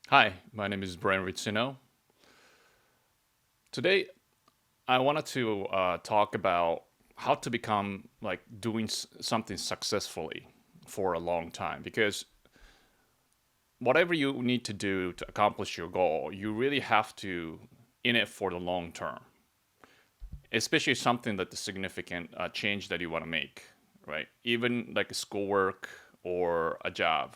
Hi, my name is Brian Rizzino. Today, I wanted to talk about how to become like doing something successfully for a long time. Because whatever you need to do to accomplish your goal, you really have to in it for the long term. Especially something that the significant change that you want to make, right? Even like a schoolwork or a job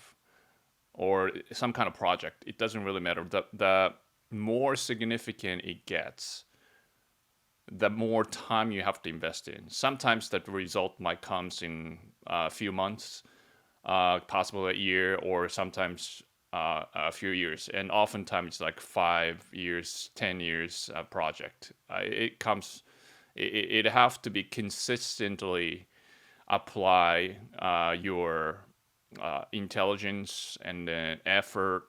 or some kind of project, it doesn't really matter. The more significant it gets, the more time you have to invest in. Sometimes that result might comes in a few months, possibly a year, or sometimes a few years. And oftentimes it's like 5 years, 10 years project. It have to be consistently apply your intelligence and effort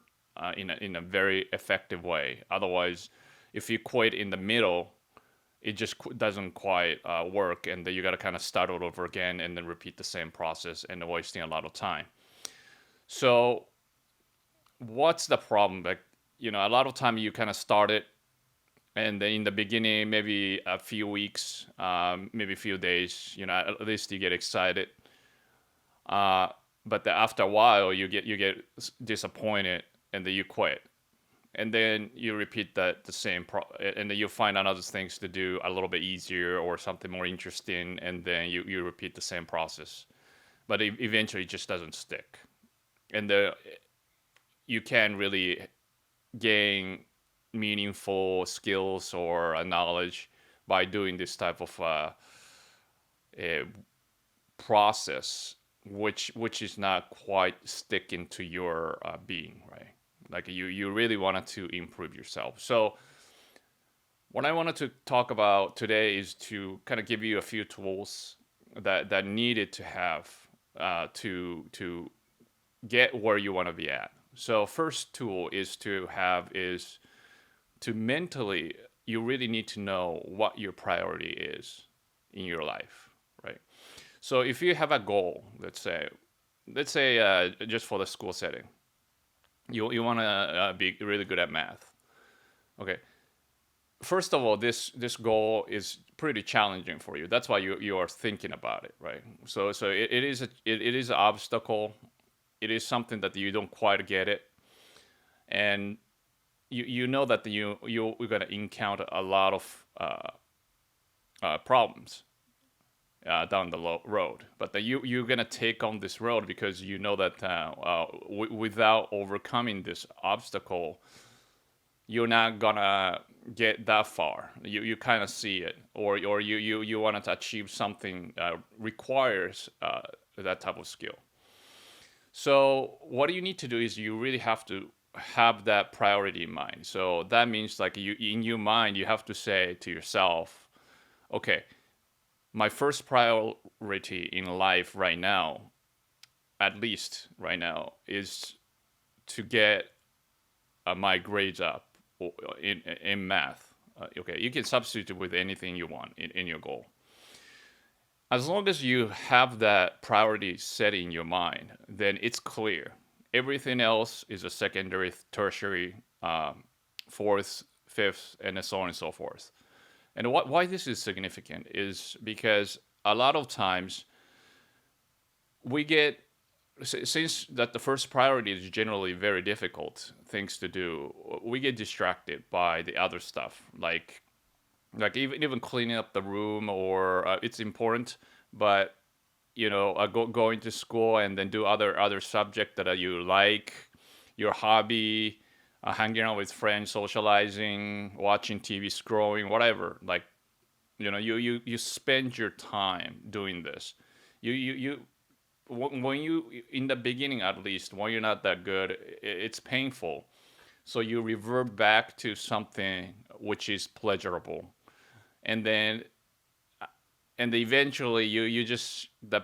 in a very effective way. Otherwise, if you quit in the middle, it just doesn't quite work, and then you got to kind of start all over again and then repeat the same process and wasting a lot of time. So what's the problem? Like, a lot of time you kind of start it, and then in the beginning, maybe a few weeks, maybe a few days, at least you get excited. Uh, but after a while, you get disappointed, and then you quit, and then you repeat that the same and then you find other things to do a little bit easier or something more interesting, and then you repeat the same process, but eventually it just doesn't stick, and you can really gain meaningful skills or knowledge by doing this type of uh, process, which is not quite sticking to your being, right? Like you really wanted to improve yourself. So what I wanted to talk about today is to kind of give you a few tools that needed to have to get where you want to be at. So first tool is to mentally, you really need to know what your priority is in your life, right? So if you have a goal, let's say just for the school setting, you want to be really good at math. Okay, first of all, this goal is pretty challenging for you. That's why you are thinking about it, right? So it is an obstacle. It is something that you don't quite get it, and you know that you're gonna encounter a lot of problems down the road. But then you're gonna take on this road because you know that without overcoming this obstacle, you're not gonna get that far. You kind of see it, or you want to achieve something requires that type of skill. So what you need to do is you really have to have that priority in mind. So that means like you in your mind you have to say to yourself, okay, my first priority in life right now, at least right now, is to get my grades up in math. Okay, you can substitute with anything you want in your goal. As long as you have that priority set in your mind, then it's clear. Everything else is a secondary, tertiary, fourth, fifth, and so on and so forth. And why this is significant is because a lot of times we get, since that the first priority is generally very difficult things to do, we get distracted by the other stuff, like even cleaning up the room, or it's important, but going to school and then do other subject that you like, your hobby, hanging out with friends, socializing, watching TV, scrolling, whatever. Like, you spend your time doing this. You when you in the beginning, at least when you're not that good, it's painful. So you revert back to something which is pleasurable, and then eventually you just the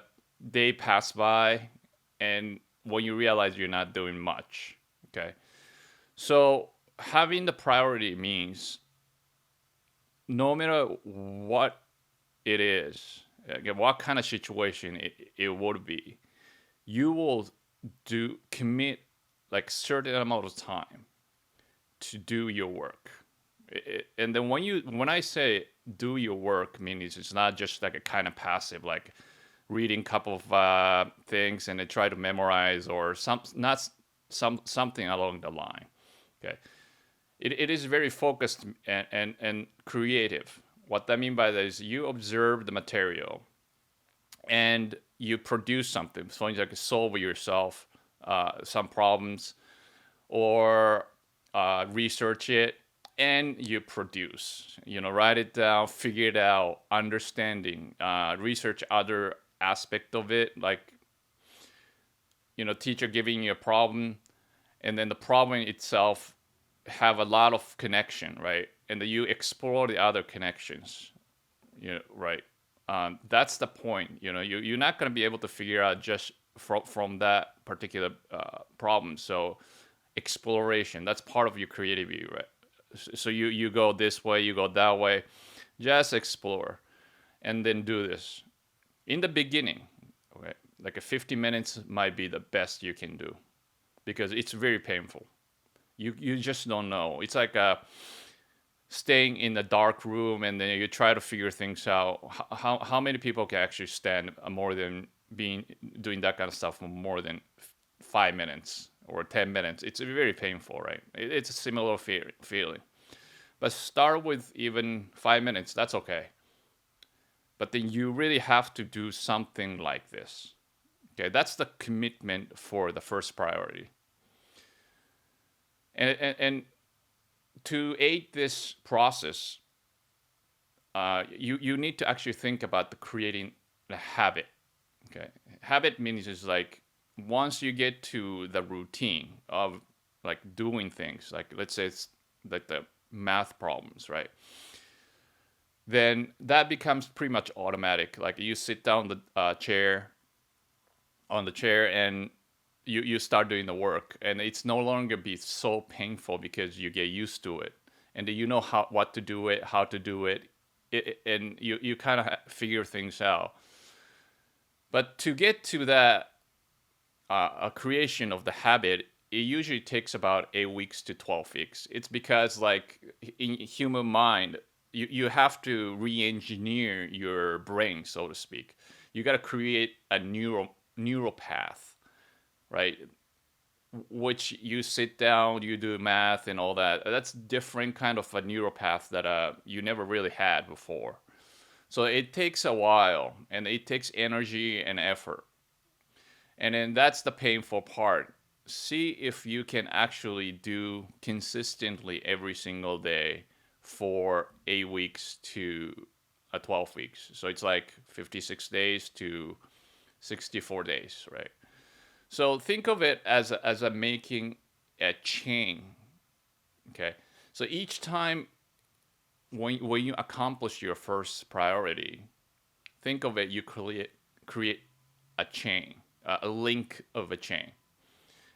day pass by, and when you realize you're not doing much. Okay, so having the priority means no matter what it is, again, what kind of situation it would be, you will do commit like certain amount of time to do your work. And then when I say do your work, means it's not just like a kind of passive, like reading a couple of things and then try to memorize or something along the line. Okay, it is very focused and creative. What I mean by that is you observe the material and you produce something. So you like solve yourself some problems or research it and you produce. Write it down, figure it out, understanding, research other aspect of it, like teacher giving you a problem, and then the problem itself have a lot of connection, right? And then you explore the other connections, right? That's the point. You're not going to be able to figure out just from that particular problem. So exploration, that's part of your creativity, right? So you go this way, you go that way, just explore, and then do this in the beginning. Okay, like a 50 minutes might be the best you can do because it's very painful. You just don't know. It's like staying in a dark room and then you try to figure things out. How many people can actually stand more than being doing that kind of stuff for more than 5 minutes or 10 minutes? It's very painful, right? It's a similar feeling. But start with even 5 minutes. That's okay. But then you really have to do something like this. Okay, that's the commitment for the first priority. And to aid this process, you need to actually think about the creating a habit. Okay, habit means is like once you get to the routine of like doing things, like let's say it's like the math problems, right? Then that becomes pretty much automatic. Like you sit down the chair on the chair and you start doing the work, and it's no longer be so painful because you get used to it, and then you know what to do it, how to do it, and you kind of figure things out. But to get to that a creation of the habit, it usually takes about 8 weeks to 12 weeks. It's because like in human mind, you have to re-engineer your brain, so to speak. You got to create a neural path, right? Which you sit down, you do math and all that. That's different kind of a neural path that you never really had before. So it takes a while, and it takes energy and effort. And then that's the painful part. See if you can actually do consistently every single day for 8 weeks to 12 weeks. So it's like 56 days to 64 days, right? So think of it as a making a chain. Okay. So each time when you accomplish your first priority, think of it, you create a chain, a link of a chain.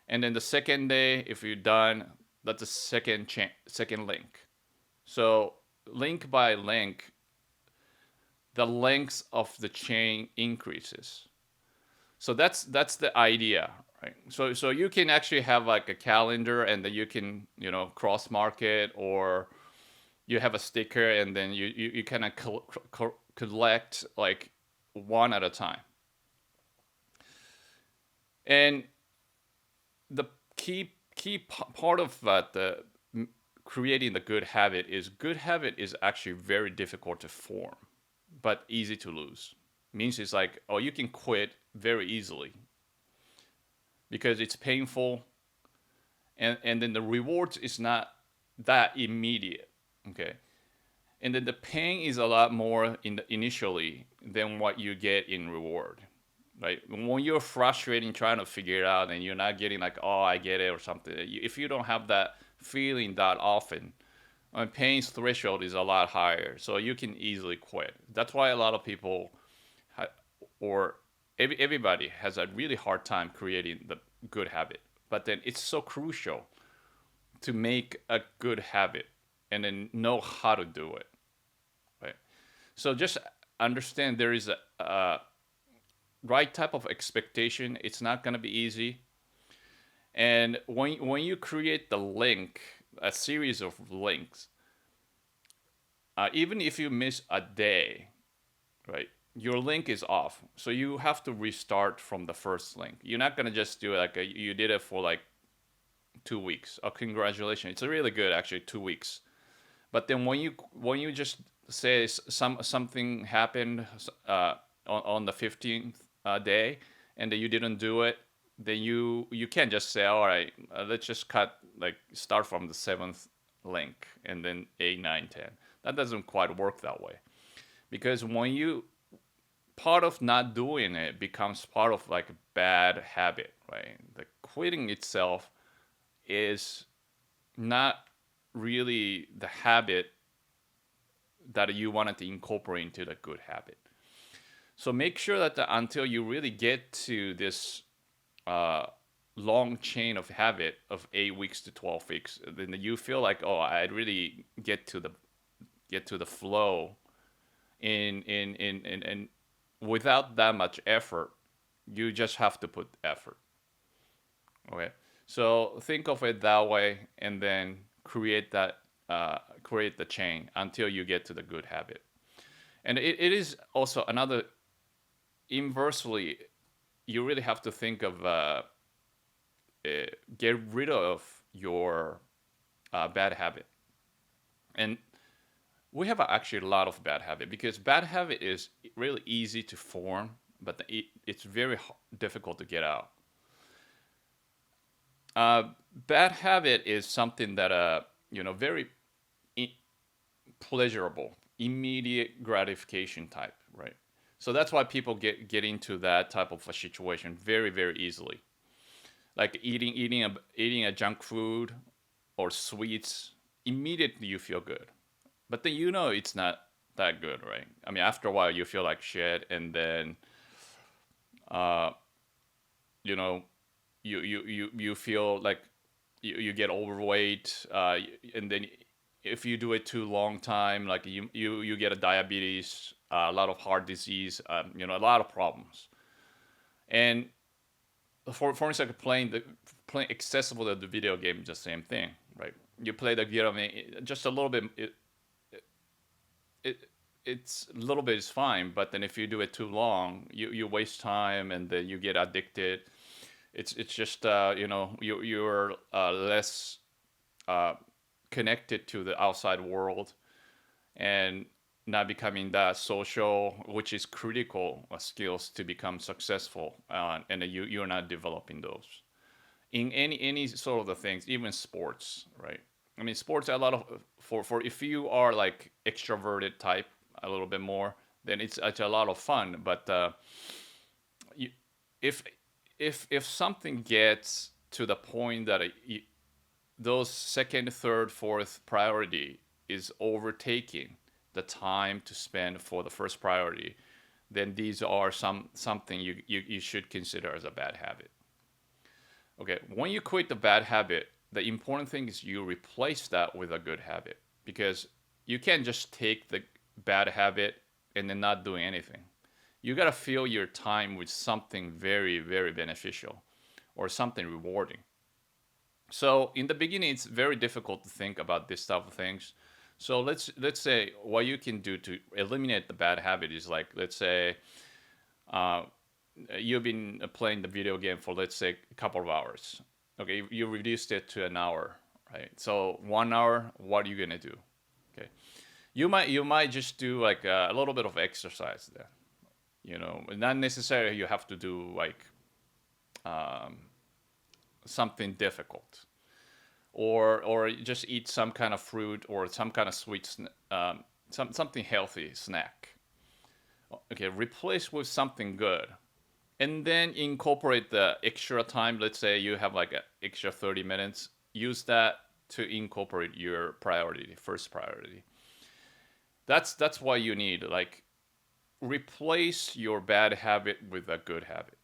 And then the second day, if you're done, that's a second link. So link by link, the length of the chain increases. So that's the idea, right? So you can actually have like a calendar, and then you can cross mark it, or you have a sticker, and then you kind of collect like one at a time. And the key part of that, the creating the good habit is actually very difficult to form, but easy to lose. Means it's like, oh, you can quit very easily because it's painful, and then the rewards is not that immediate. Okay, and then the pain is a lot more initially than what you get in reward. Right, when you're frustrating trying to figure it out and you're not getting like, oh, I get it or something, if you don't have that feeling that often, pain's threshold is a lot higher, so you can easily quit. That's why a lot of people or everybody has a really hard time creating the good habit. But then it's so crucial to make a good habit and then know how to do it, right? So just understand there is a right type of expectation. It's not going to be easy. And when you create the link, a series of links. Even if you miss a day, right? Your link is off, so you have to restart from the first link. You're not gonna just do it like you did it for like 2 weeks. Oh, congratulations! It's really good, actually, 2 weeks. But then when you just say something happened on the 15th day, and then you didn't do it, then you can't just say, all right, let's just cut, like, start from the seventh link and then 8, 9, 10. That doesn't quite work that way, because when you part of not doing it becomes part of like a bad habit, right? The quitting itself is not really the habit that you wanted to incorporate into the good habit. So make sure that until you really get to this uh, long chain of habit of 8 weeks to 12 weeks, then you feel like, oh, I really get to the flow in without that much effort. You just have to put effort. Okay, so think of it that way, and then create the chain until you get to the good habit. And it is also another inversely. You really have to think of get rid of your bad habit. And we have actually a lot of bad habit, because bad habit is really easy to form, but it's very difficult to get out. Bad habit is something that very pleasurable, immediate gratification type, right? So that's why people get into that type of a situation very, very easily. Like eating a junk food or sweets, immediately you feel good, but then it's not that good, right? I mean, after a while you feel like shit, and then uh, you know you feel like you get overweight, and then if you do it too long time, like you get a diabetes, a lot of heart disease, a lot of problems. And for instance, playing accessible to the video game, just same thing, right? You play the video game just a little bit, it it's a little bit is fine, but then if you do it too long, you waste time, and then you get addicted. It's just you're less uh, connected to the outside world, and not becoming that social, which is critical skills to become successful, and you're not developing those in any sort of the things, even sports, right? I mean, sports a lot of for if you are like extroverted type a little bit more, then it's a lot of fun. But you, if if something gets to the point that those second, third, fourth priority is overtaking the time to spend for the first priority, then these are something you should consider as a bad habit. Okay, when you quit the bad habit, the important thing is you replace that with a good habit, because you can't just take the bad habit and then not doing anything. You gotta fill your time with something very, very beneficial or something rewarding. So in the beginning, it's very difficult to think about this type of things. So let's say what you can do to eliminate the bad habit is, like, let's say uh, you've been playing the video game for, let's say, a couple of hours. Okay, you reduced it to an hour, right? So 1 hour, what are you gonna do? Okay, you might just do like a little bit of exercise there. Not necessarily you have to do like um, something difficult, or just eat some kind of fruit or some kind of sweet, something healthy snack. Okay, replace with something good, and then incorporate the extra time. Let's say you have like an extra 30 minutes. Use that to incorporate your priority, first priority. That's why you need, like, replace your bad habit with a good habit,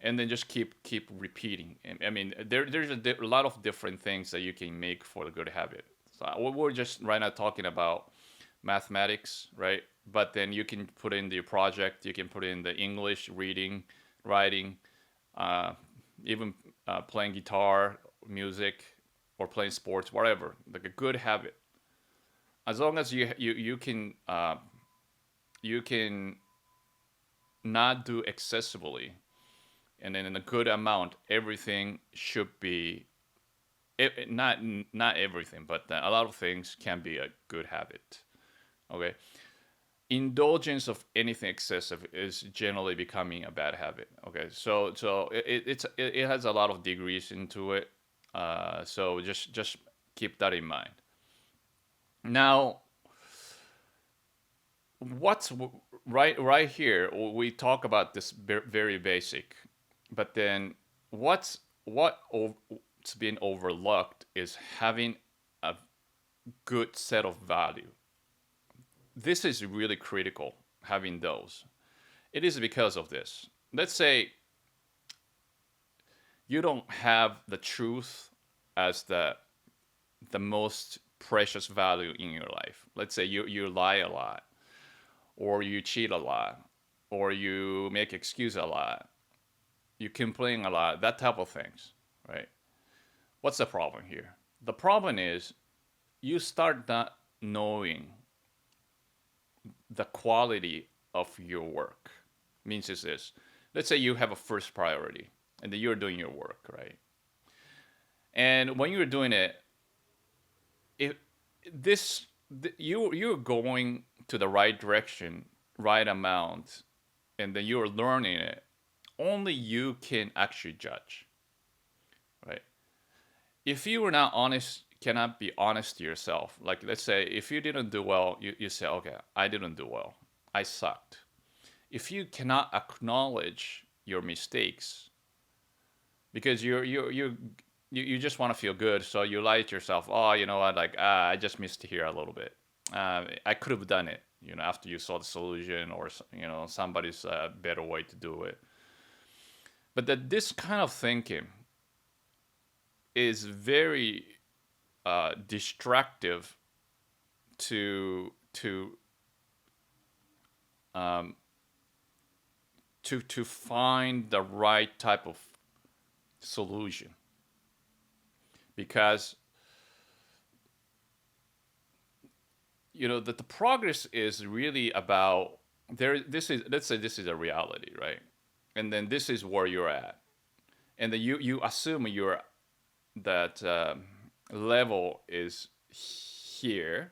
and then just keep repeating. I mean, there's a lot of different things that you can make for the good habit. So we're just right now talking about mathematics, right? But then you can put in the project, you can put in the English, reading, writing, uh, even playing guitar, music. or playing sports, whatever, like a good habit. As long as you can not do excessively, and then in a good amount, everything should be not not everything, but a lot of things can be a good habit. Okay, indulgence of anything excessive is generally becoming a bad habit. Okay, so it has a lot of degrees into it. So just keep that in mind. Now, what's right here? We talk about this very basic, but then what's been overlooked is having a good set of value. This is really critical, having those. It is because of this. Let's say you don't have the truth as the most precious value in your life. Let's say you lie a lot, or you cheat a lot, or you make excuse a lot, you complain a lot, that type of things, right? What's the problem here? The problem is you start not knowing the quality of your work. Means is this. Let's say you have a first priority and then you're doing your work, right? And when you're doing it, if this you're going to the right direction, right amount, and then you're learning it, only you can actually judge, right? If you were not honest, cannot be honest to yourself. Like, let's say if you didn't do well, you say, okay, I didn't do well, I sucked. If you cannot acknowledge your mistakes, because you just want to feel good, so you lie to yourself. Oh, you know what? Like, I just missed here a little bit. I could have done it. You know, after you saw the solution, or somebody's better way to do it. But that this kind of thinking is very destructive to um, to find the right type of solution, because that the progress is really about there. This is, let's say this is a reality, right? And then this is where you're at, and then you assume you're that level is here,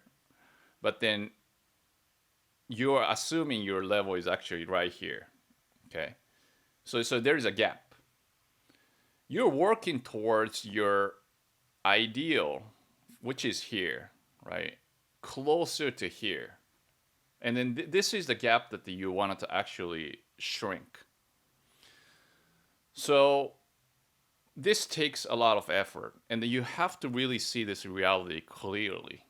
but then you're assuming your level is actually right here. Okay, so there is a gap. You're working towards your ideal, which is here, right? Closer to here. And then this is the gap that you wanted to actually shrink. So this takes a lot of effort, and you have to really see this reality clearly.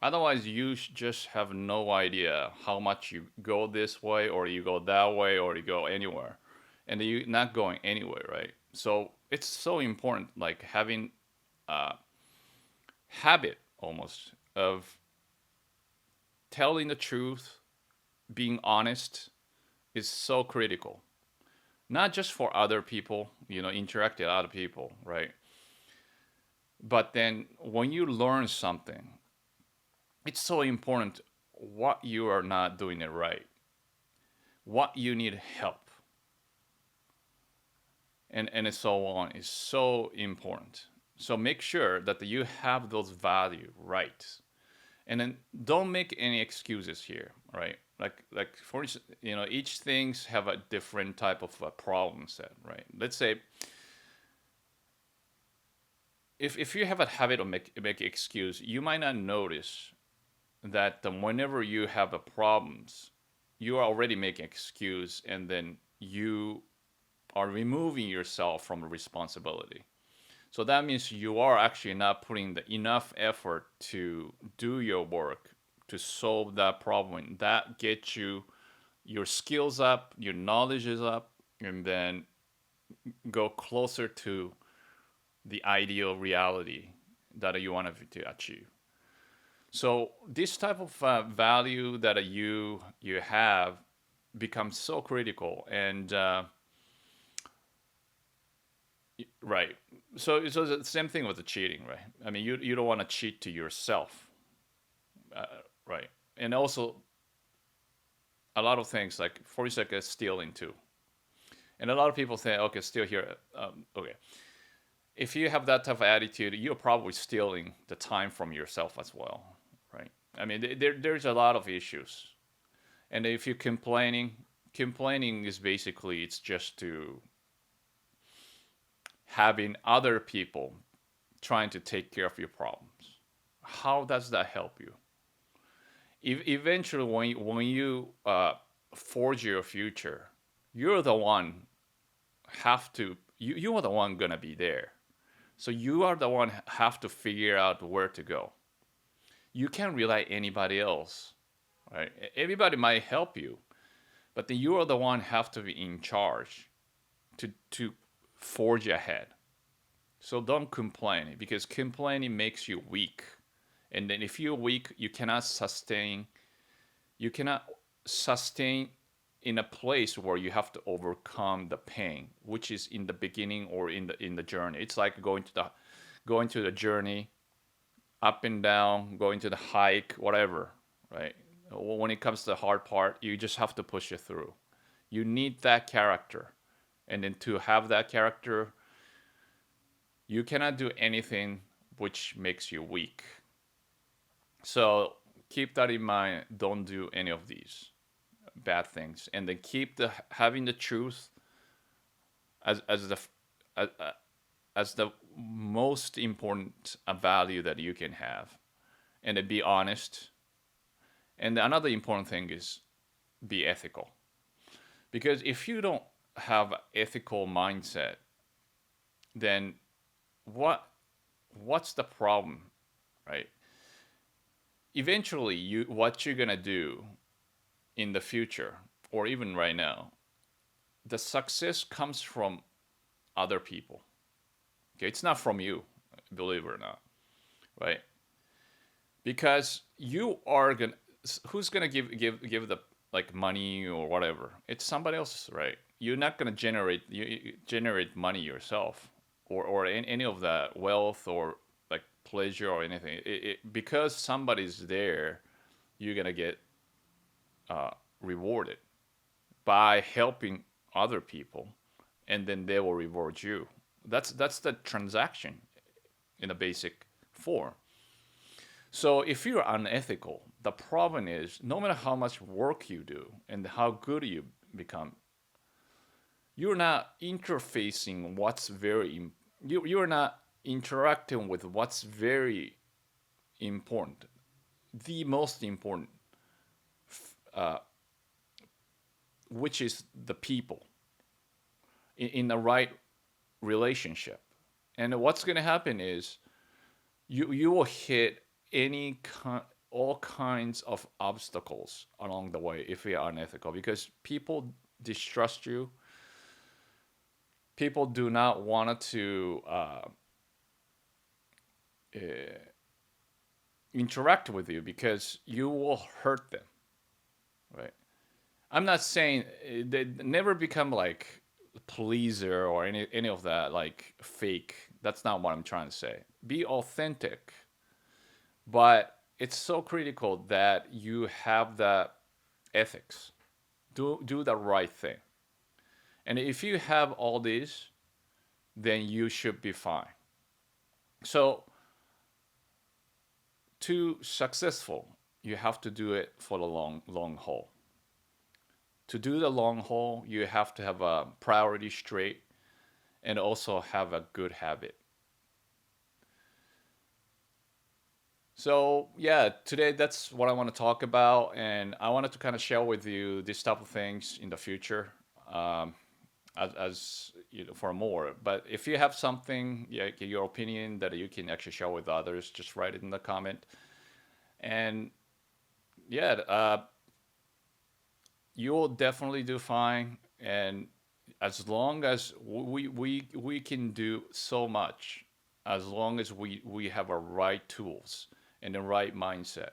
Otherwise, you just have no idea how much you go this way, or you go that way, or you go anywhere, and you're not going anywhere, right? So it's so important, like having a habit almost of telling the truth, being honest, is so critical. Not just for other people, interacting with other people, right? But then when you learn something, it's so important what you are not doing it right, what you need help, and so on is so important. So make sure that you have those value right, and then don't make any excuses here, right? Like for instance, each things have a different type of problem set, right? Let's say if you have a habit of make excuse, you might not notice that whenever you have a problems, you are already making excuse, and then you are removing yourself from the responsibility. So that means you are actually not putting enough effort to do your work to solve that problem. That gets you your skills up, your knowledge is up, and then go closer to the ideal reality that you want to achieve. So this type of value that you have becomes so critical, and right. So it's the same thing with the cheating, right? I mean, you don't want to cheat to yourself, uh, right? And also a lot of things like for example stealing too. And a lot of people say, okay, steal here. Okay, if you have that type of attitude, you're probably stealing the time from yourself as well, right? I mean, there's a lot of issues, and if you're complaining is basically it's just to having other people trying to take care of your problems. How does that help you? Eventually, when you forge your future, you're the one you are the one gonna be there. So you are the one have to figure out where to go. You can't rely anybody else, right? Everybody might help you, but then you are the one have to be in charge to forge ahead. So don't complain because complaining makes you weak. And then if you're weak, you cannot sustain in a place where you have to overcome the pain, which is in the beginning or in the journey. It's like going to the journey up and down, going to the hike, whatever, right? When it comes to the hard part, you just have to push it through. You need that character. And then to have that character, you cannot do anything which makes you weak. So keep that in mind. Don't do any of these bad things, and then keep the having the truth as the as, as the most important value that you can have, and then be honest. And another important thing is be ethical, because if you don't have ethical mindset, then what what's the problem, right? Eventually, you what you're gonna do in the future or even right now, the success comes from other people. Okay, it's not from you, believe it or not, right? Because you are gonna, who's gonna give the like money or whatever? It's somebody else, right? You're not gonna you generate money yourself, or any of that wealth or like pleasure or anything. Because somebody's there, you're gonna get rewarded by helping other people, and then they will reward you. That's the transaction in a basic form. So if you're unethical, the problem is no matter how much work you do and how good you become, you're not interfacing what's you're not interacting with what's very important, the most important, uh, which is the people in the right relationship. And what's going to happen is you will hit all kinds of obstacles along the way if you are unethical, because people distrust you. People do not want to uh, interact with you because you will hurt them, right? I'm not saying they never become like pleaser or any of that like fake. That's not what I'm trying to say. Be authentic, but it's so critical that you have that ethics. Do the right thing, and if you have all these, then you should be fine. So to successful, you have to do it for the long haul. To do the long haul, you have to have a priority straight and also have a good habit. So yeah, today that's what I want to talk about, and I wanted to kind of share with you this type of things in the future, um, as you know, for more. But if you have something, yeah, your opinion that you can actually share with others, just write it in the comment. And yeah, you'll definitely do fine. And as long as we can do so much, as long as we have our right tools and the right mindset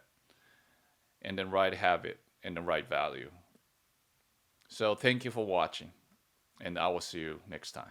and the right habit and the right value. So thank you for watching, and I will see you next time.